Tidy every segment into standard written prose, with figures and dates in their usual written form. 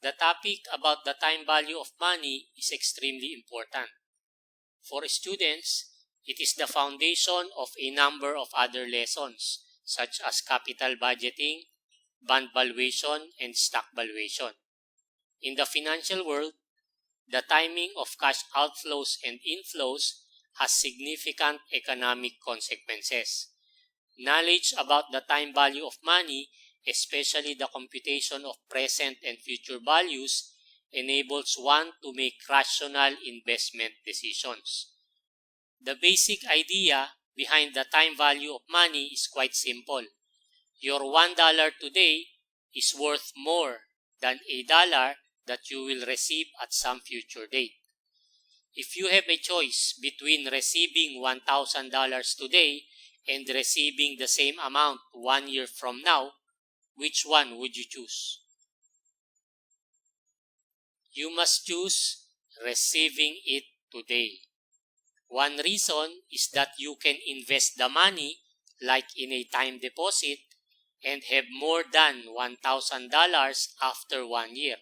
The topic about the time value of money is extremely important. For students, it is the foundation of a number of other lessons such as capital budgeting, bond valuation, and stock valuation. In the financial world, the timing of cash outflows and inflows has significant economic consequences. Knowledge about the time value of money, especially the computation of present and future values, enables one to make rational investment decisions. The basic idea behind the time value of money is quite simple. Your $1 today is worth more than a dollar that you will receive at some future date. If you have a choice between receiving $1,000 today and receiving the same amount 1 year from now, which one would you choose? You must choose receiving it today. One reason is that you can invest the money like in a time deposit and have more than $1,000 after 1 year.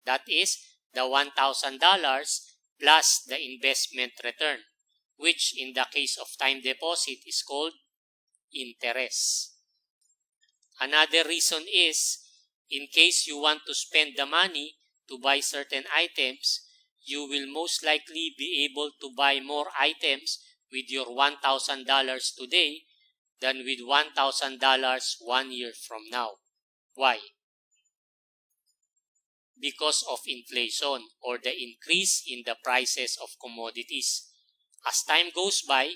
That is, the $1,000 plus the investment return, which in the case of time deposit is called interest. Another reason is, in case you want to spend the money to buy certain items, you will most likely be able to buy more items with your $1,000 today than with $1,000 1 year from now. Why? Because of inflation or the increase in the prices of commodities. As time goes by,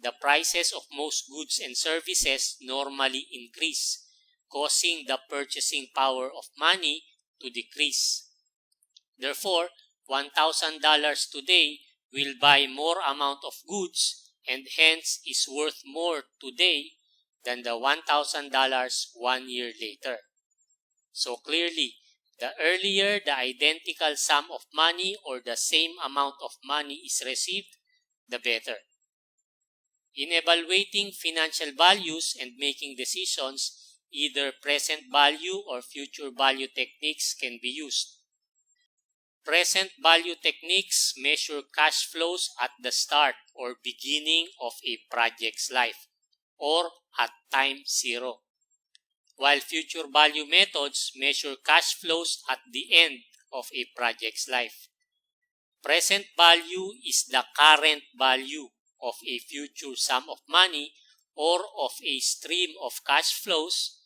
the prices of most goods and services normally increase, causing the purchasing power of money to decrease. Therefore, $1,000 today will buy more amount of goods and hence is worth more today than the $1,000 1 year later. So clearly, the earlier the identical sum of money or the same amount of money is received, the better. In evaluating financial values and making decisions, either present value or future value techniques can be used. Present value techniques measure cash flows at the start or beginning of a project's life or at time zero, while future value methods measure cash flows at the end of a project's life. Present value is the current value of a future sum of money or of a stream of cash flows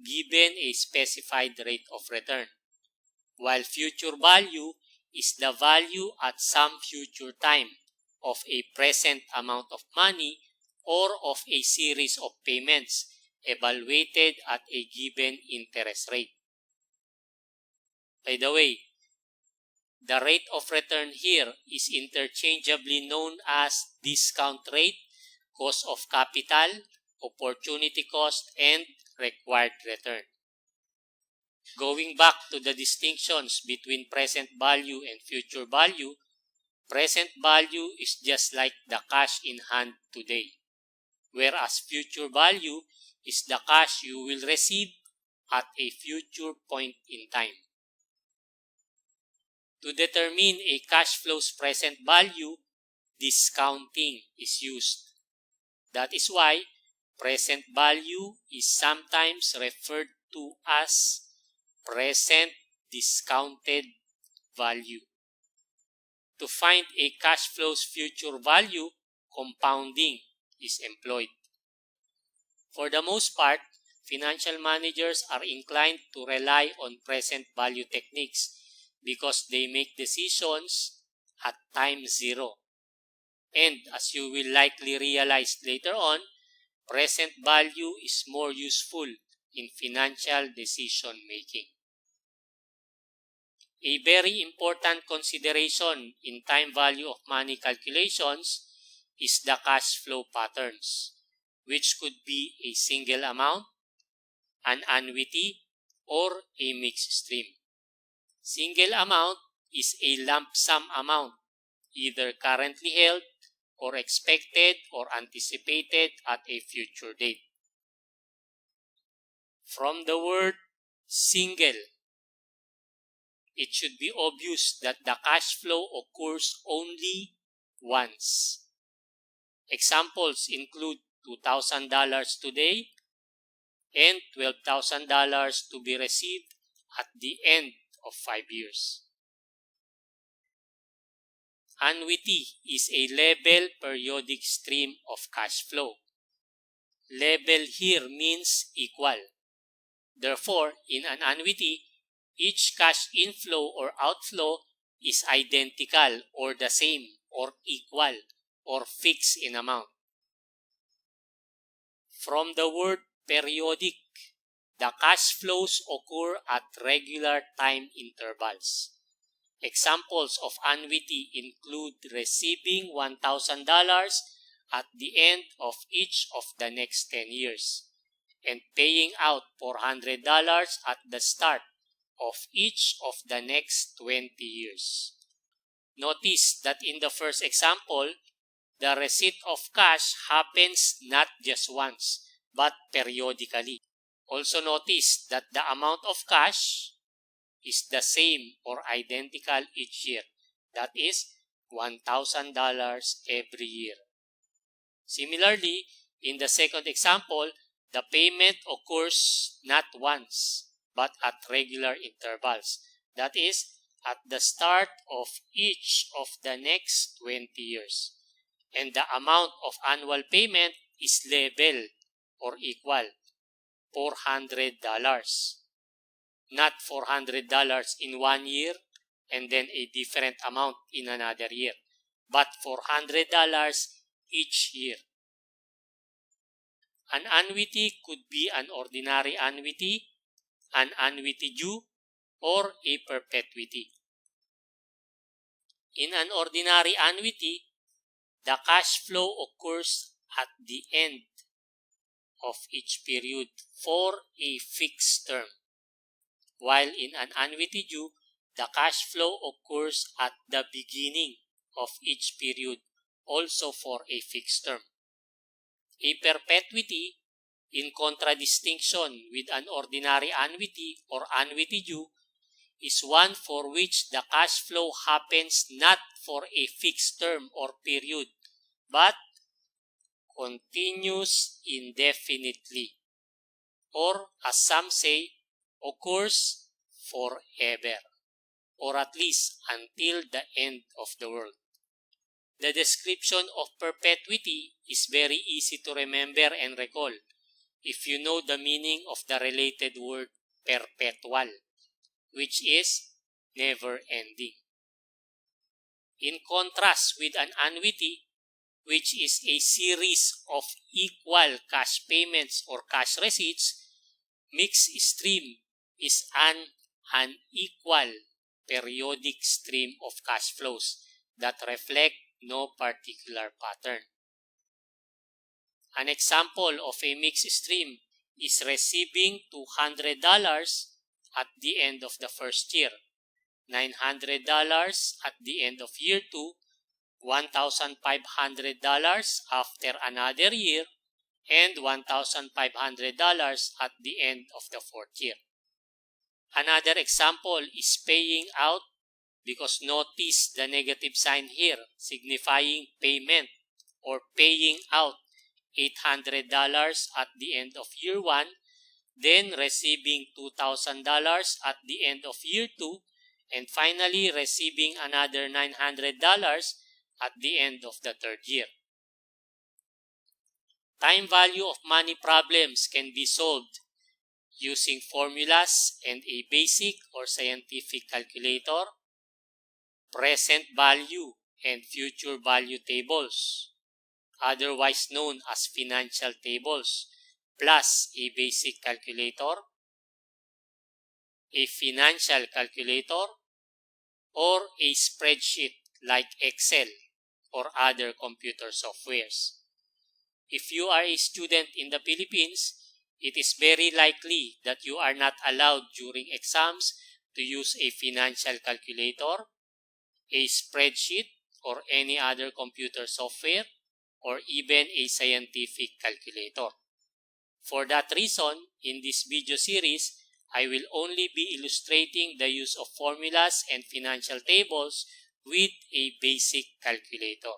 given a specified rate of return, while future value is the value at some future time of a present amount of money or of a series of payments evaluated at a given interest rate. By the way, the rate of return here is interchangeably known as discount rate, cost of capital, opportunity cost, and required return. Going back to the distinctions between present value and future value, present value is just like the cash in hand today, whereas future value is the cash you will receive at a future point in time. To determine a cash flow's present value, discounting is used. That is why present value is sometimes referred to as present discounted value. To find a cash flow's future value, compounding is employed. For the most part, financial managers are inclined to rely on present value techniques because they make decisions at time zero. And as you will likely realize later on, present value is more useful in financial decision making. A very important consideration in time value of money calculations is the cash flow patterns, which could be a single amount, an annuity, or a mixed stream. Single amount is a lump sum amount, either currently held or expected or anticipated at a future date. From the word single, it should be obvious that the cash flow occurs only once. Examples include $2,000 today and $12,000 to be received at the end of 5 years. Annuity is a level periodic stream of cash flow. Level here means equal. Therefore, in an annuity, each cash inflow or outflow is identical or the same or equal or fixed in amount. From the word periodic, the cash flows occur at regular time intervals. Examples of annuity include receiving $1,000 at the end of each of the next 10 years and paying out $400 at the start of each of the next 20 years. Notice that in the first example, the receipt of cash happens not just once, but periodically. Also notice that the amount of cash is the same or identical each year. That is $1,000 every year. Similarly, in the second example, the payment occurs not once, but at regular intervals. That is, at the start of each of the next 20 years. And the amount of annual payment is level or equal, $400. Not $400 in 1 year and then a different amount in another year, but $400 each year. An annuity could be an ordinary annuity, an annuity due, or a perpetuity. In an ordinary annuity, the cash flow occurs at the end of each period for a fixed term, while in an annuity due, the cash flow occurs at the beginning of each period, also for a fixed term. A perpetuity, in contradistinction with an ordinary annuity or annuity due, is one for which the cash flow happens not for a fixed term or period, but continues indefinitely, or as some say, occurs forever, or at least until the end of the world. The description of perpetuity is very easy to remember and recall if you know the meaning of the related word perpetual, which is never-ending. In contrast with an annuity, which is a series of equal cash payments or cash receipts, mixed stream is an unequal periodic stream of cash flows that reflect no particular pattern. An example of a mixed stream is receiving $200 at the end of the first year, $900 at the end of year 2, $1,500 after another year, and $1,500 at the end of the fourth year. Another example is paying out, because notice the negative sign here signifying payment or paying out $800 at the end of year 1, then receiving $2,000 at the end of year 2, and finally receiving another $900 at the end of the third year. Time value of money problems can be solved using formulas and a basic or scientific calculator, present value and future value tables, otherwise known as financial tables, plus a basic calculator, a financial calculator, or a spreadsheet like Excel or other computer softwares. If you are a student in the Philippines, it is very likely that you are not allowed during exams to use a financial calculator, a spreadsheet, or any other computer software, or even a scientific calculator. For that reason, in this video series, I will only be illustrating the use of formulas and financial tables with a basic calculator.